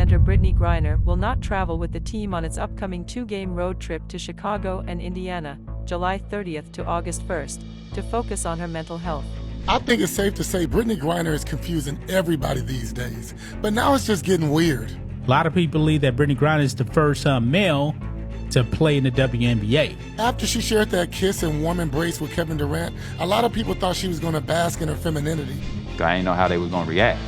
center Brittney Griner will not travel with the team on its upcoming 2-game road trip to Chicago and Indiana, July 30th to August 1st, to focus on her mental health. I think it's safe to say Brittney Griner is confusing everybody these days, but now it's just getting weird. A lot of people believe that Brittney Griner is the first male to play in the WNBA. After she shared that kiss and warm embrace with Kevin Durant, a lot of people thought she was going to bask in her femininity. I didn't know how they was going to react.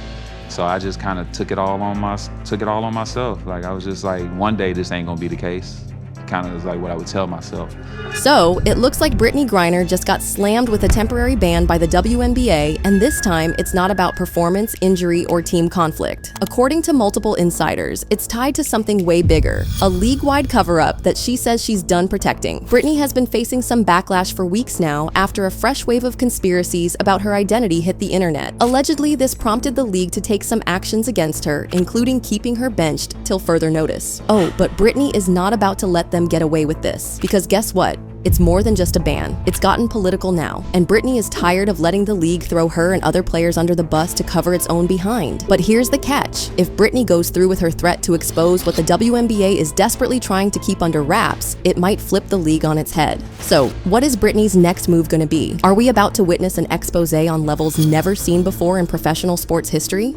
So I just kind of took it all on myself. Like, I was just like, one day this ain't going to be the case. Kind of is like what I would tell myself. So, it looks like Brittney Griner just got slammed with a temporary ban by the WNBA, and this time it's not about performance, injury, or team conflict. According to multiple insiders, it's tied to something way bigger, a league-wide cover-up that she says she's done protecting. Brittney has been facing some backlash for weeks now after a fresh wave of conspiracies about her identity hit the internet. Allegedly, this prompted the league to take some actions against her, including keeping her benched till further notice. Oh, but Brittney is not about to let them get away with this, because guess what? It's more than just a ban. It's gotten political now, and Brittney is tired of letting the league throw her and other players under the bus to cover its own behind. But here's the catch. If Brittney goes through with her threat to expose what the WNBA is desperately trying to keep under wraps, it might flip the league on its head. So, what is Brittney's next move gonna be? Are we about to witness an expose on levels never seen before in professional sports history?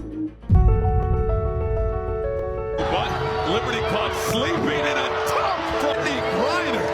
But Liberty caught sleeping in a tough Brittney Griner.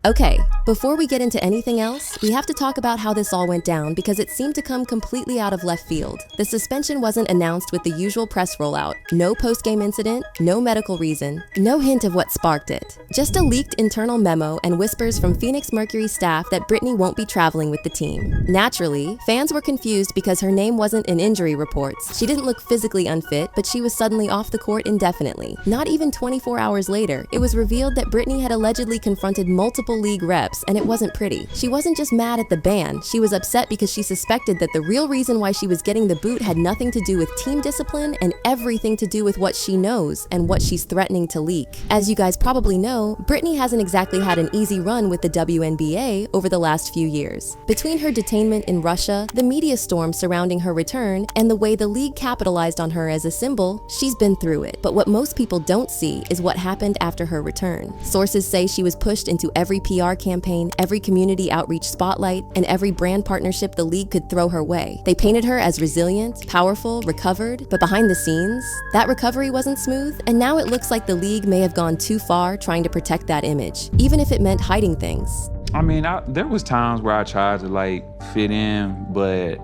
Okay, before we get into anything else, we have to talk about how this all went down because it seemed to come completely out of left field. The suspension wasn't announced with the usual press rollout, no post-game incident, no medical reason, no hint of what sparked it. Just a leaked internal memo and whispers from Phoenix Mercury staff that Brittney won't be traveling with the team. Naturally, fans were confused because her name wasn't in injury reports. She didn't look physically unfit, but she was suddenly off the court indefinitely. Not even 24 hours later, it was revealed that Brittney had allegedly confronted multiple league reps, and it wasn't pretty. She wasn't just mad at the ban, she was upset because she suspected that the real reason why she was getting the boot had nothing to do with team discipline and everything to do with what she knows and what she's threatening to leak. As you guys probably know, Brittney hasn't exactly had an easy run with the WNBA over the last few years. Between her detainment in Russia, the media storm surrounding her return, and the way the league capitalized on her as a symbol, she's been through it. But what most people don't see is what happened after her return. Sources say she was pushed into every PR campaign, every community outreach spotlight, and every brand partnership the league could throw her way. They painted her as resilient, powerful, recovered, but behind the scenes, that recovery wasn't smooth, and now it looks like the league may have gone too far trying to protect that image, even if it meant hiding things. I mean, there was times where I tried to like fit in, but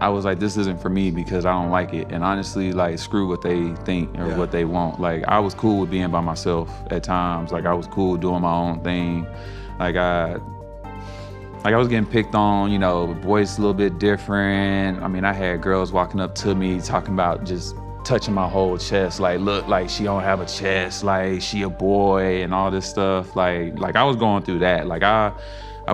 I was like, this isn't for me because I don't like it. And honestly, like, screw what they think or what they want. Like, I was cool with being by myself at times. Like, I was cool doing my own thing. Like I was getting picked on, you know, voice a little bit different. I mean, I had girls walking up to me talking about just touching my whole chest, like, look, like she don't have a chest, like she a boy and all this stuff. Like I was going through that. Like I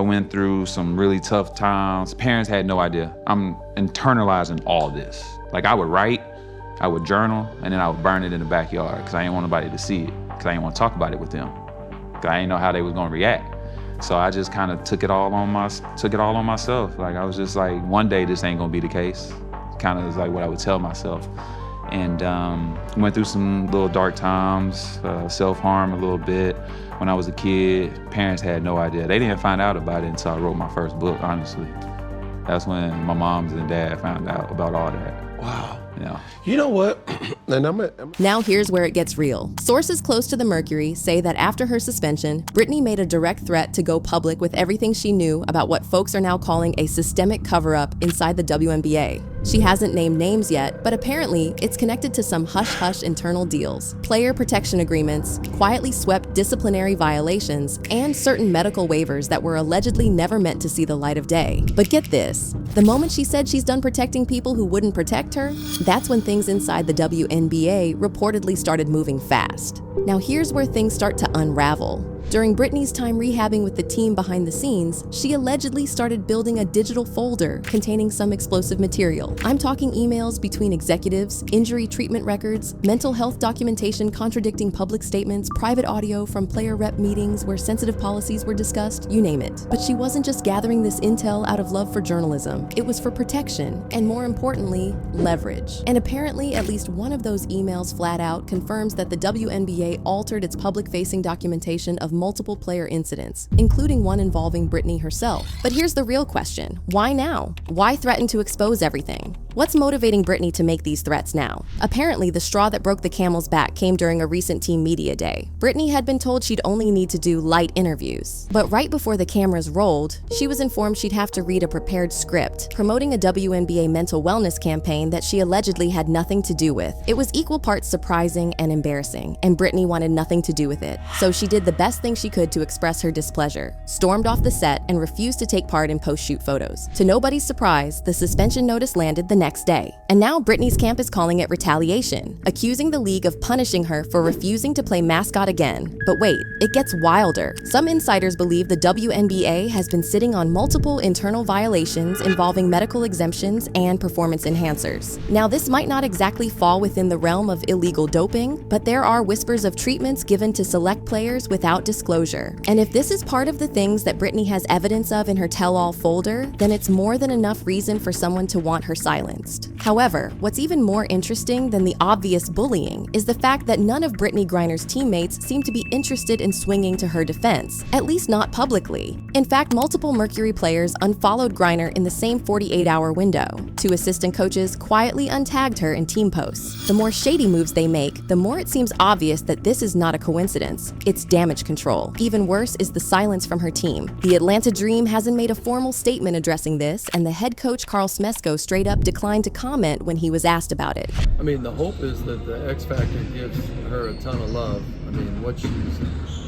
went through some really tough times. Parents had no idea. I'm internalizing all this. Like I would write, I would journal, and then I would burn it in the backyard because I didn't want nobody to see it, because I didn't want to talk about it with them, because I didn't know how they was gonna react. So I just kind of took it all on myself. Like I was just like, one day this ain't gonna be the case. Kind of is like what I would tell myself. And went through some little dark times, self-harm a little bit. When I was a kid, parents had no idea. They didn't find out about it until I wrote my first book, honestly. That's when my moms and dad found out about all that. Wow. Yeah. You know what? Now here's where it gets real. Sources close to the Mercury say that after her suspension, Brittney made a direct threat to go public with everything she knew about what folks are now calling a systemic cover-up inside the WNBA. She hasn't named names yet, but apparently it's connected to some hush-hush internal deals, player protection agreements, quietly swept disciplinary violations, and certain medical waivers that were allegedly never meant to see the light of day. But get this, the moment she said she's done protecting people who wouldn't protect her, that's when things inside the WNBA reportedly started moving fast. Now here's where things start to unravel. During Brittany's time rehabbing with the team behind the scenes, she allegedly started building a digital folder containing some explosive material. I'm talking emails between executives, injury treatment records, mental health documentation contradicting public statements, private audio from player rep meetings where sensitive policies were discussed, you name it. But she wasn't just gathering this intel out of love for journalism. It was for protection, and more importantly, leverage. And apparently, at least one of those emails flat out confirms that the WNBA altered its public-facing documentation of multiple player incidents, including one involving Brittney herself. But here's the real question. Why now? Why threaten to expose everything? What's motivating Brittney to make these threats now? Apparently, the straw that broke the camel's back came during a recent team media day. Brittney had been told she'd only need to do light interviews. But right before the cameras rolled, she was informed she'd have to read a prepared script, promoting a WNBA mental wellness campaign that she allegedly had nothing to do with. It was equal parts surprising and embarrassing, and Brittney wanted nothing to do with it. So she did the best thing she could to express her displeasure, stormed off the set, and refused to take part in post-shoot photos. To nobody's surprise, the suspension notice landed the next day. And now Brittney's camp is calling it retaliation, accusing the league of punishing her for refusing to play mascot again. But wait, it gets wilder. Some insiders believe the WNBA has been sitting on multiple internal violations involving medical exemptions and performance enhancers. Now, this might not exactly fall within the realm of illegal doping, but there are whispers of treatments given to select players without disclosure. And if this is part of the things that Brittney has evidence of in her tell-all folder, then it's more than enough reason for someone to want her silenced. However, what's even more interesting than the obvious bullying is the fact that none of Brittney Griner's teammates seem to be interested in swinging to her defense, at least not publicly. In fact, multiple Mercury players unfollowed Griner in the same 48-hour window. Two assistant coaches quietly untagged her in team posts. The more shady moves they make, the more it seems obvious that this is not a coincidence. It's damage control. Even worse is the silence from her team. The Atlanta Dream hasn't made a formal statement addressing this, and the head coach Carl Smesko straight up declined to comment when he was asked about it. I mean, the hope is that the X Factor gives her a ton of love. I mean, what she's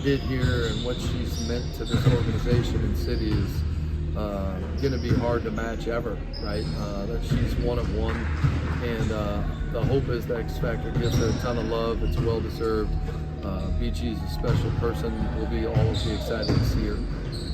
did here and what she's meant to this organization and city is going to be hard to match ever, right? That she's one of one, and the hope is the X Factor gives her a ton of love. It's well deserved. BG's a special person. We'll be always be excited to see her.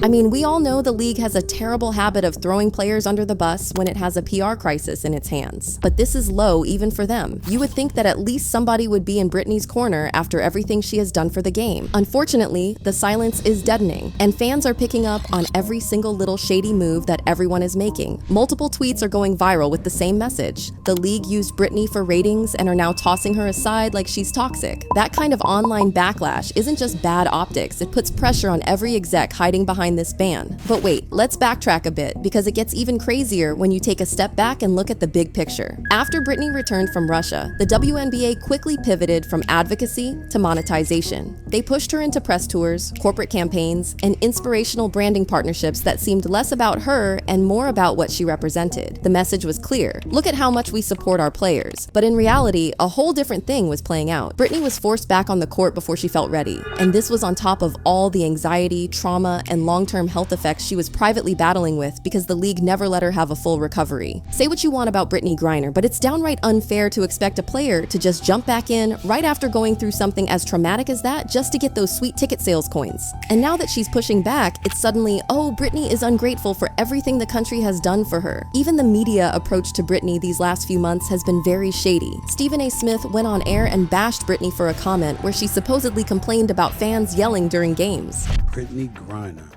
I mean, we all know the league has a terrible habit of throwing players under the bus when it has a PR crisis in its hands. But this is low even for them. You would think that at least somebody would be in Brittney's corner after everything she has done for the game. Unfortunately, the silence is deadening, and fans are picking up on every single little shady move that everyone is making. Multiple tweets are going viral with the same message. The league used Brittney for ratings and are now tossing her aside like she's toxic. That kind of online backlash isn't just bad optics, it puts pressure on every exec hiding behind this ban. But wait, let's backtrack a bit, because it gets even crazier when you take a step back and look at the big picture. After Brittney returned from Russia, the WNBA quickly pivoted from advocacy to monetization. They pushed her into press tours, corporate campaigns, and inspirational branding partnerships that seemed less about her and more about what she represented. The message was clear: look at how much we support our players. But in reality, a whole different thing was playing out. Brittney was forced back on the court before she felt ready, and this was on top of all the anxiety, trauma, and long-term health effects she was privately battling with because the league never let her have a full recovery. Say what you want about Brittney Griner, but it's downright unfair to expect a player to just jump back in right after going through something as traumatic as that just to get those sweet ticket sales coins. And now that she's pushing back, it's suddenly, oh, Brittney is ungrateful for everything the country has done for her. Even the media approach to Brittney these last few months has been very shady. Stephen A. Smith went on air and bashed Brittney for a comment where she supposedly complained about fans yelling during games. Brittney Griner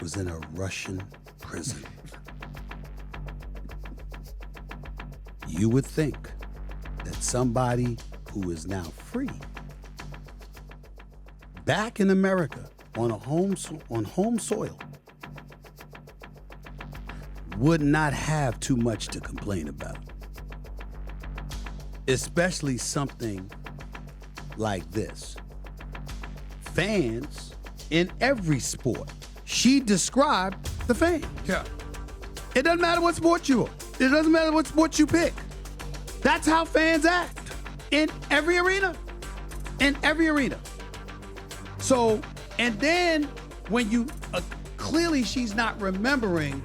was in a Russian prison. You would think that somebody who is now free, back in America on home soil, would not have too much to complain about. Especially something like this. Fans in every sport. She described the fan. Yeah. It doesn't matter what sport you are. It doesn't matter what sport you pick. That's how fans act in every arena. In every arena. So, and then when you, clearly she's not remembering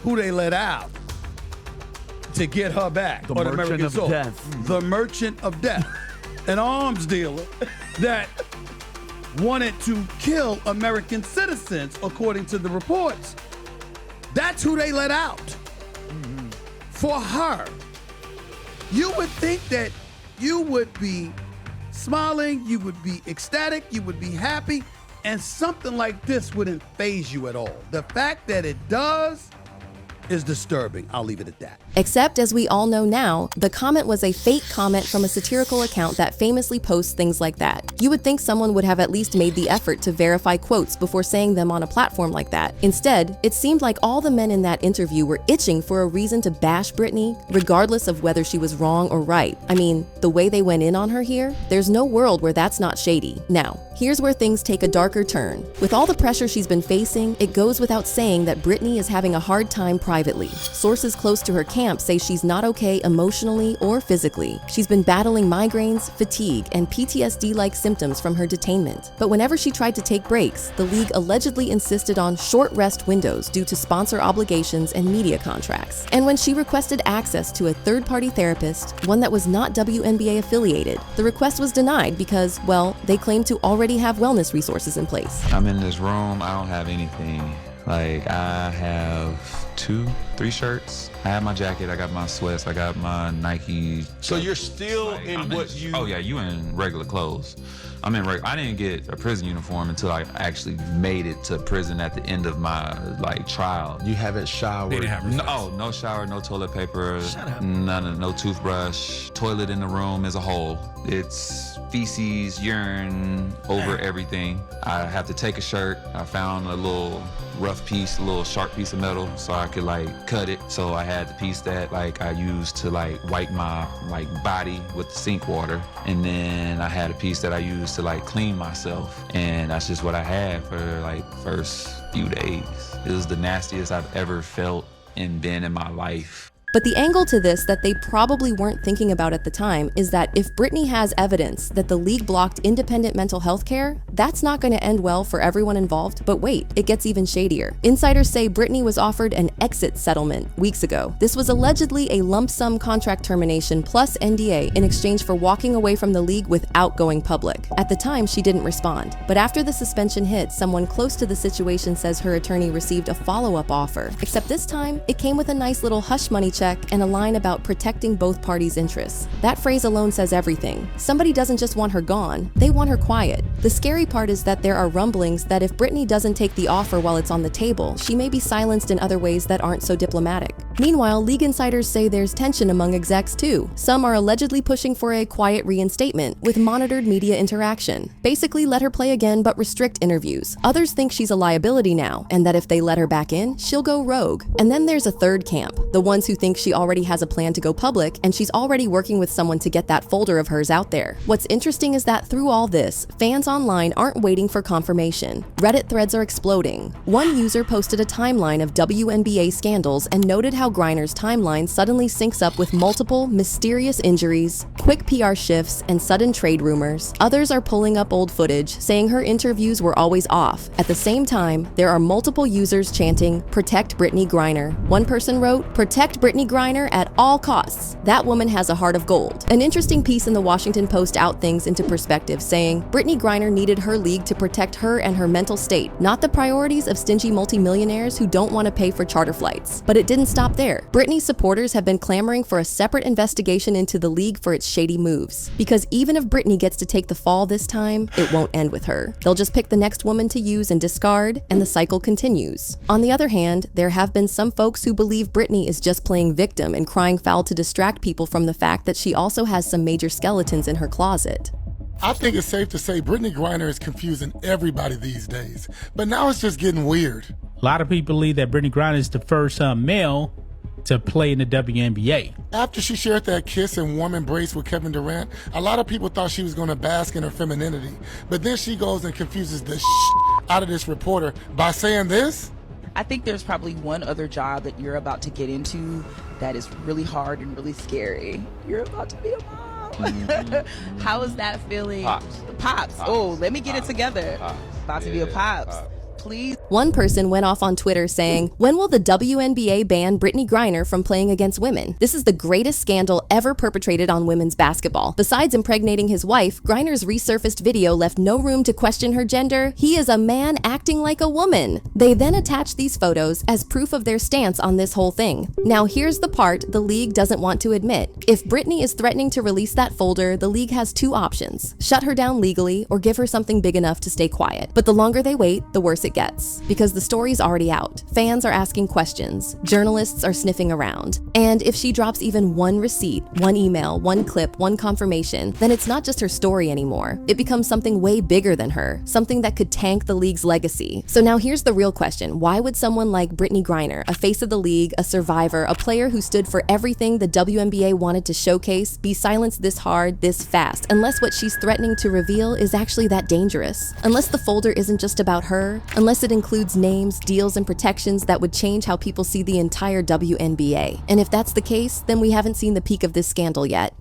who they let out to get her back. The Merchant of Death. The Merchant of Death. An arms dealer that wanted to kill American citizens, according to the reports. That's who they let out for her. You would think that you would be smiling, you would be ecstatic, you would be happy, and something like this wouldn't faze you at all. The fact that it does is disturbing. I'll leave it at that. Except, as we all know now, the comment was a fake comment from a satirical account that famously posts things like that. You would think someone would have at least made the effort to verify quotes before saying them on a platform like that. Instead, it seemed like all the men in that interview were itching for a reason to bash Brittney, regardless of whether she was wrong or right. I mean, the way they went in on her here, there's no world where that's not shady. Now, here's where things take a darker turn. With all the pressure she's been facing, it goes without saying that Brittney is having a hard time privately. Sources close to her camp say she's not okay emotionally or physically. She's been battling migraines, fatigue, and PTSD-like symptoms from her detainment. But whenever she tried to take breaks, the league allegedly insisted on short rest windows due to sponsor obligations and media contracts. And when she requested access to a third-party therapist, one that was not WNBA affiliated, the request was denied because, well, they claimed to already have wellness resources in place. I'm in this room, I don't have anything. Like, I have 2-3 shirts. I have my jacket, I got my sweats, I got my Nike. So you're still Oh yeah, you in regular clothes. I'm in regular. I didn't get a prison uniform until I actually made it to prison at the end of my trial. You haven't showered? No shower, no toilet paper, no toothbrush. Toilet in the room is a hole. It's feces, urine over everything. I have to take a shirt. I found a little rough piece, a little sharp piece of metal, so I could cut it. So I had the piece that I used to wipe my body with the sink water, and then I had a piece that I used to clean myself, and that's just what I had for first few days. It was the nastiest I've ever felt and been in my life. But the angle to this that they probably weren't thinking about at the time is that if Brittney has evidence that the league blocked independent mental health care, that's not going to end well for everyone involved. But wait, it gets even shadier. Insiders say Brittney was offered an exit settlement weeks ago. This was allegedly a lump sum contract termination plus NDA in exchange for walking away from the league without going public. At the time, she didn't respond. But after the suspension hit, someone close to the situation says her attorney received a follow-up offer. Except this time, it came with a nice little hush money check and a line about protecting both parties' interests. That phrase alone says everything. Somebody doesn't just want her gone, they want her quiet. The scary part is that there are rumblings that if Brittney doesn't take the offer while it's on the table, she may be silenced in other ways that aren't so diplomatic. Meanwhile, league insiders say there's tension among execs too. Some are allegedly pushing for a quiet reinstatement with monitored media interaction. Basically, let her play again but restrict interviews. Others think she's a liability now, and that if they let her back in, she'll go rogue. And then there's a third camp, the ones who think she already has a plan to go public and she's already working with someone to get that folder of hers out there. What's interesting is that through all this, fans online aren't waiting for confirmation. Reddit threads are exploding. One user posted a timeline of WNBA scandals and noted how Griner's timeline suddenly syncs up with multiple mysterious injuries, quick PR shifts, and sudden trade rumors. Others are pulling up old footage, saying her interviews were always off. At the same time, there are multiple users chanting, "Protect Brittney Griner." One person wrote, "Protect Brittney Griner at all costs. That woman has a heart of gold." An interesting piece in the Washington Post out things into perspective, saying Brittney Griner needed her league to protect her and her mental state, not the priorities of stingy multimillionaires who don't want to pay for charter flights. But it didn't stop there. Brittney's supporters have been clamoring for a separate investigation into the league for its shady moves. Because even if Brittney gets to take the fall this time, it won't end with her. They'll just pick the next woman to use and discard, and the cycle continues. On the other hand, there have been some folks who believe Brittney is just playing victim and crying foul to distract people from the fact that she also has some major skeletons in her closet. I think it's safe to say Brittney Griner is confusing everybody these days, but now it's just getting weird. A lot of people believe that Brittney Griner is the first male to play in the WNBA. After she shared that kiss and warm embrace with Kevin Durant, a lot of people thought she was going to bask in her femininity, but then she goes and confuses the out of this reporter by saying this. I think there's probably one other job that you're about to get into that is really hard and really scary. You're about to be a mom. How is that feeling? Pops. Oh, let me get it together. About to be a pops. please. One person went off on Twitter saying, "When will the WNBA ban Brittney Griner from playing against women? This is the greatest scandal ever perpetrated on women's basketball. Besides impregnating his wife, Griner's resurfaced video left no room to question her gender. He is a man acting like a woman." They then attached these photos as proof of their stance on this whole thing. Now here's the part the league doesn't want to admit. If Brittney is threatening to release that folder, the league has two options: shut her down legally or give her something big enough to stay quiet. But the longer they wait, the worse it gets, because the story's already out. Fans are asking questions, journalists are sniffing around. And if she drops even one receipt, one email, one clip, one confirmation, then it's not just her story anymore. It becomes something way bigger than her, something that could tank the league's legacy. So now here's the real question. Why would someone like Brittney Griner, a face of the league, a survivor, a player who stood for everything the WNBA wanted to showcase, be silenced this hard, this fast, unless what she's threatening to reveal is actually that dangerous? Unless the folder isn't just about her? Unless it includes names, deals, and protections that would change how people see the entire WNBA? And if that's the case, then we haven't seen the peak of this scandal yet.